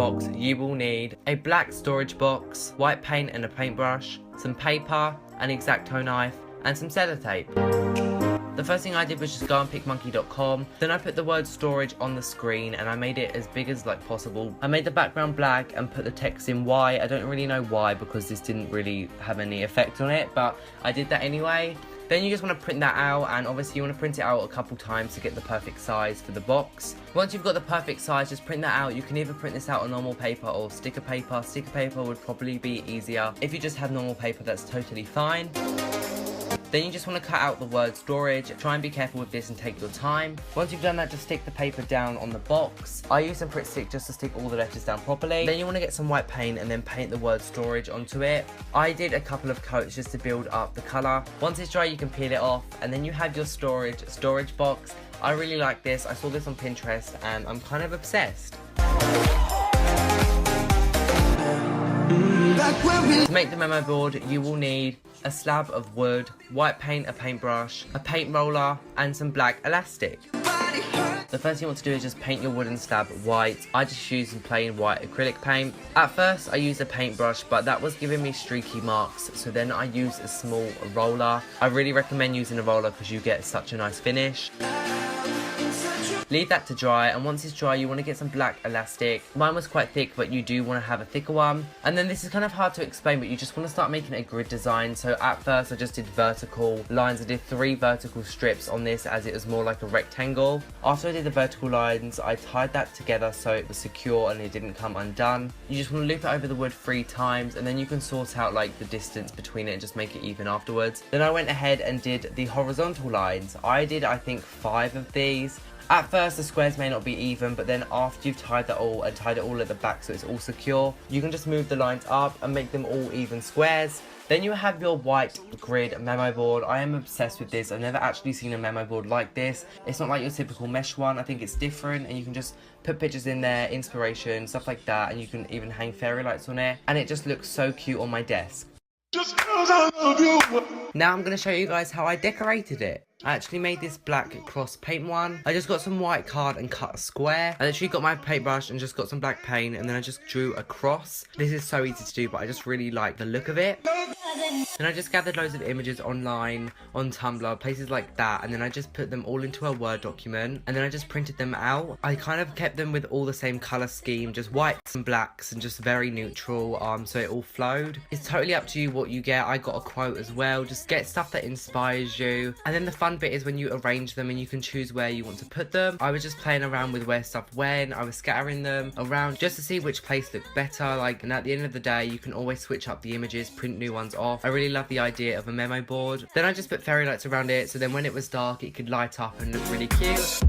box, you will need a black storage box, white paint and a paintbrush, some paper, an X-Acto knife, and some sellotape. The first thing I did was just go on pickmonkey.com, then I put the word storage on the screen and I made it as big as possible. I made the background black and put the text in white. I don't really know why because this didn't really have any effect on it, but I did that anyway. Then you just want to print that out, and obviously you want to print it out a couple times to get the perfect size for the box. Once you've got the perfect size, just print that out. You can either print this out on normal paper or sticker paper. Sticker paper would probably be easier. If you just have normal paper, that's totally fine. Then you just want to cut out the word storage. Try and be careful with this and take your time. Once you've done that, just stick the paper down on the box. I use some Pritt Stick just to stick all the letters down properly. Then you want to get some white paint and then paint the word storage onto it. I did a couple of coats just to build up the colour. Once it's dry, you can peel it off, and then you have your storage box. I really like this. I saw this on Pinterest and I'm kind of obsessed. To make the memo board, you will need a slab of wood, white paint, a paintbrush, a paint roller, and some black elastic. The first thing you want to do is just paint your wooden slab white. I just used some plain white acrylic paint. At first I used a paintbrush, but that was giving me streaky marks, so then I used a small roller. I really recommend using a roller because you get such a nice finish. Leave that to dry, and once it's dry you want to get some black elastic. Mine was quite thick, but you do want to have a thicker one. And then this is kind of hard to explain, but you just want to start making a grid design. So at first I just did vertical lines. I did 3 vertical strips on this as it was more like a rectangle. After I did the vertical lines, I tied that together so it was secure and it didn't come undone. You just want to loop it over the wood 3 times, and then you can sort out the distance between it and just make it even afterwards. Then I went ahead and did the horizontal lines. I did, I think, 5 of these. At first the squares may not be even, but then after you've tied that all and tied it all at the back so it's all secure, you can just move the lines up and make them all even squares. Then you have your white grid memo board. I am obsessed with this. I've never actually seen a memo board like this. It's not like your typical mesh one. I think it's different, and you can just put pictures in there, inspiration, stuff like that, and you can even hang fairy lights on it, and it just looks so cute on my desk. Just 'cause I love you. Now I'm going to show you guys how I decorated it. I actually made this black cross paint one. I just got some white card and cut a square. I literally got my paintbrush and just got some black paint, and then I just drew a cross. This is so easy to do, but I just really like the look of it. Then I just gathered loads of images online, on Tumblr, places like that, and then I just put them all into a Word document, and then I just printed them out. I kind of kept them with all the same colour scheme, just whites and blacks and just very neutral, so it all flowed. It's totally up to you what you get. I got a quote as well. Just get stuff that inspires you. And then the fun bit is when you arrange them and you can choose where you want to put them. I was just playing around with where stuff went. I was scattering them around just to see which place looked better. And at the end of the day, you can always switch up the images, print new ones off. I really love the idea of a memo board. Then I just put fairy lights around it, so then when it was dark, it could light up and look really cute.